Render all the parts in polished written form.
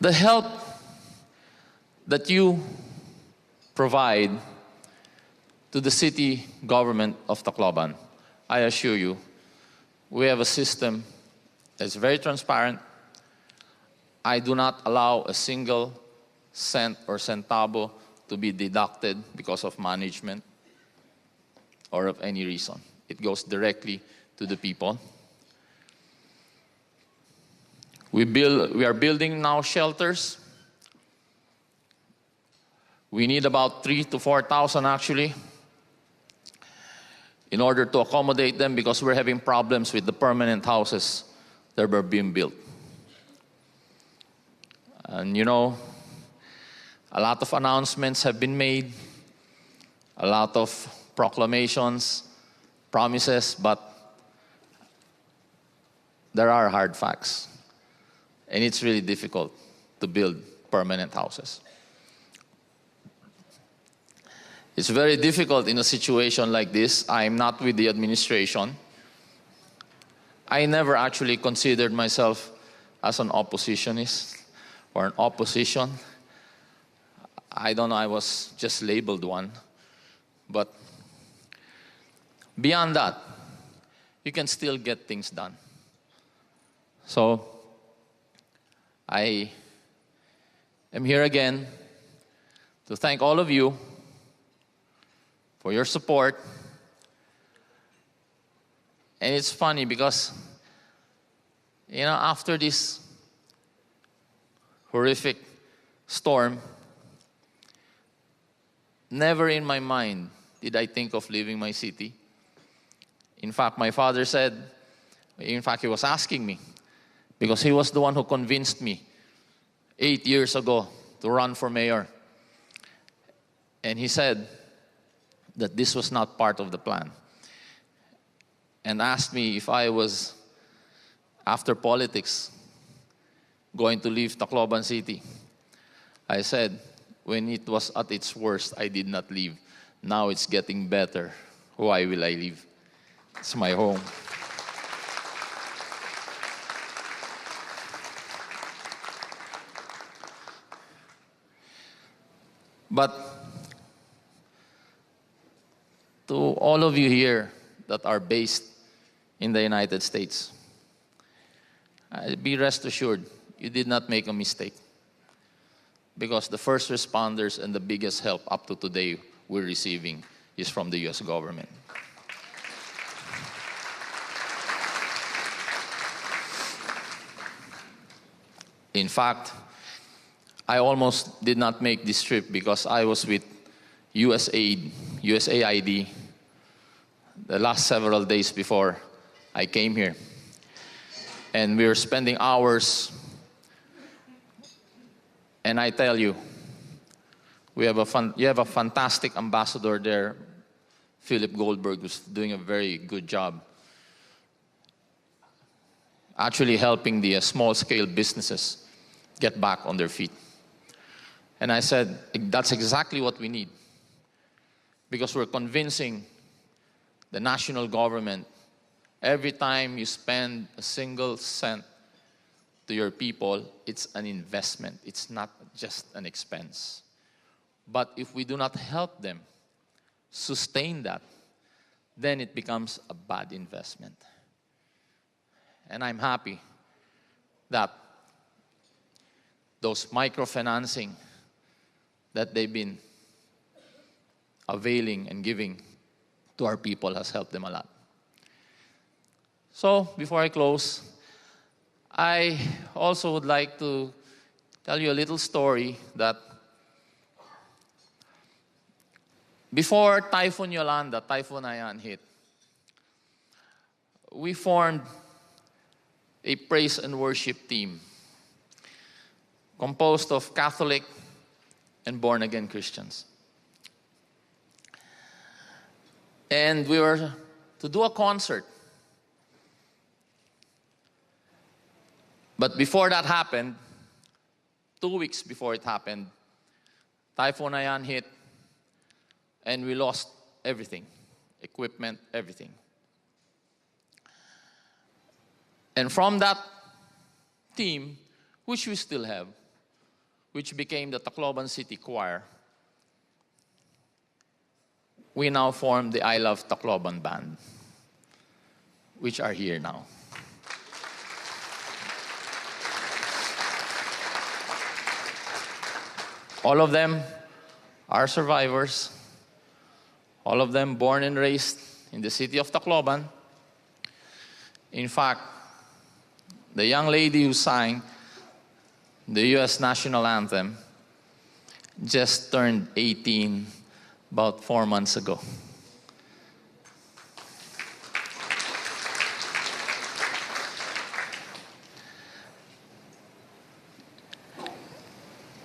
The help that you provide to the city government of Tacloban, I assure you, we have a system that's very transparent. I do not allow a single cent or centavo to be deducted because of management or of any reason. It goes directly to the people. We are building now shelters. We need about 3,000 to 4,000 actually in order to accommodate them, because we're having problems with the permanent houses that were being built. And you know, a lot of announcements have been made, a lot of proclamations, promises, but there are hard facts. And it's really difficult to build permanent houses. It's very difficult in a situation like this. I'm not with the administration. I never actually considered myself as an oppositionist or an opposition. I don't know, I was just labeled one. But beyond that, you can still get things done. So I am here again to thank all of you for your support. And it's funny because, you know, after this horrific storm, never in my mind did I think of leaving my city. In fact, my father said, in fact, he was asking me, because he was the one who convinced me 8 years ago to run for mayor. And he said that this was not part of the plan, and asked me if I was, after politics, going to leave Tacloban City. I said, when it was at its worst, I did not leave. Now it's getting better. Why will I leave? It's my home. But to all of you here that are based in the United States, be rest assured, you did not make a mistake. Because the first responders and the biggest help up to today we're receiving is from the US government. In fact, I almost did not make this trip because I was with USAID the last several days before I came here. And we were spending hours. And I tell you, you have a fantastic ambassador there, Philip Goldberg, who's doing a very good job actually helping the small-scale businesses get back on their feet. And I said, that's exactly what we need, because we're convincing the national government, every time you spend a single cent to your people, it's an investment. It's not just an expense. But if we do not help them sustain that, then it becomes a bad investment. And I'm happy that those microfinancing that they've been availing and giving to our people has helped them a lot. So, before I close, I also would like to tell you a little story that before Typhoon Yolanda, Typhoon Haiyan hit, we formed a praise and worship team composed of Catholic and born-again Christians. And we were to do a concert. But before that happened, 2 weeks before it happened, Typhoon Haiyan hit, and we lost everything, equipment, everything. And from that team, which we still have, which became the Tacloban City Choir, we now form the I Love Tacloban Band, which are here now. All of them are survivors. All of them born and raised in the city of Tacloban. In fact, the young lady who sang the U.S. national anthem just turned 18 about 4 months ago.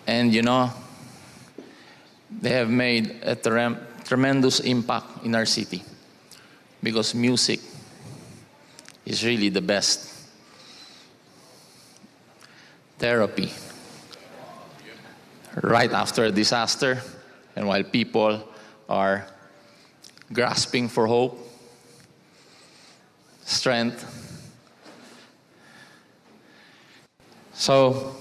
And you know, they have made a tremendous impact in our city because music is really the best therapy right after a disaster and while people are grasping for hope, strength. So,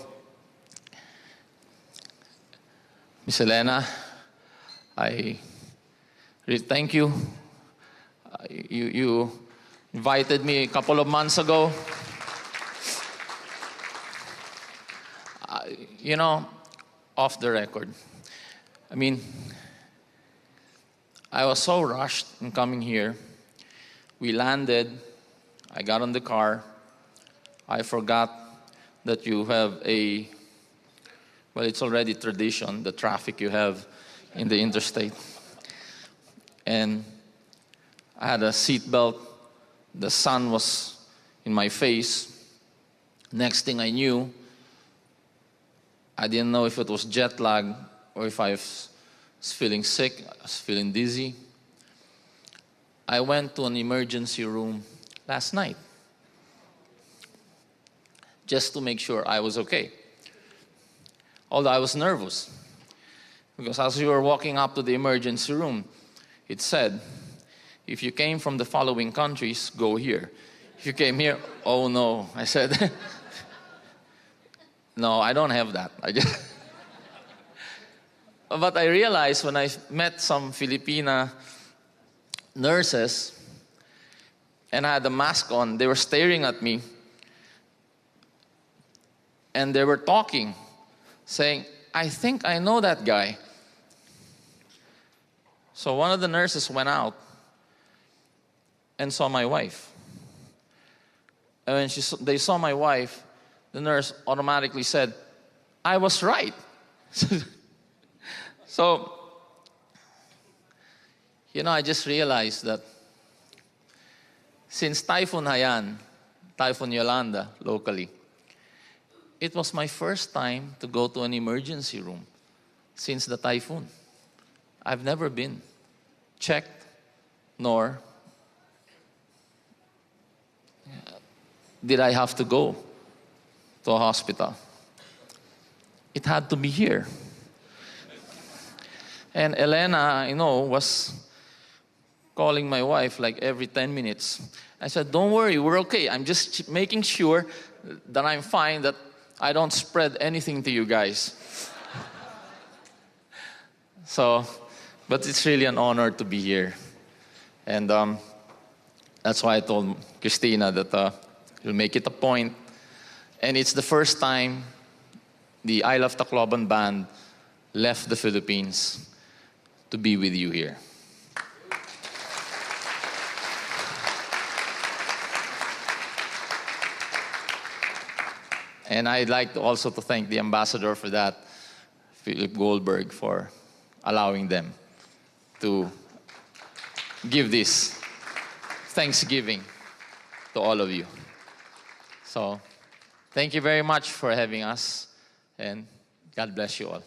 Ms. Elena, I really thank you. You invited me a couple of months ago. You know, off the record, I mean, I was so rushed in coming here. We landed, I got on the car, I forgot that you have a, well, it's already tradition, the traffic you have in the interstate. And I had a seatbelt, the sun was in my face. Next thing I knew, I didn't know if it was jet lag or if I was feeling sick, I was feeling dizzy. I went to an emergency room last night just to make sure I was okay. Although I was nervous, because as we were walking up to the emergency room, it said, if you came from the following countries, go here. If you came here, oh no. I said, no, I don't have that. But I realized when I met some Filipina nurses and I had a mask on, they were staring at me and they were talking, saying, I think I know that guy. So one of the nurses went out and saw my wife. And when they saw my wife, the nurse automatically said, I was right. So, you know, I just realized that since Typhoon Haiyan, Typhoon Yolanda locally, it was my first time to go to an emergency room since the typhoon. I've never been checked, nor did I have to go to a hospital. It had to be here. And Elena, you know, was calling my wife like every 10 minutes. I said, don't worry, we're okay. I'm just making sure that I'm fine, that I don't spread anything to you guys. So, but it's really an honor to be here. And that's why I told Christina that we'll make it a point. And it's the first time the I Love Tacloban Band left the Philippines to be with you here. And I'd like also to thank the ambassador for that, Philip Goldberg, for allowing them to give this Thanksgiving to all of you. So, thank you very much for having us, and God bless you all.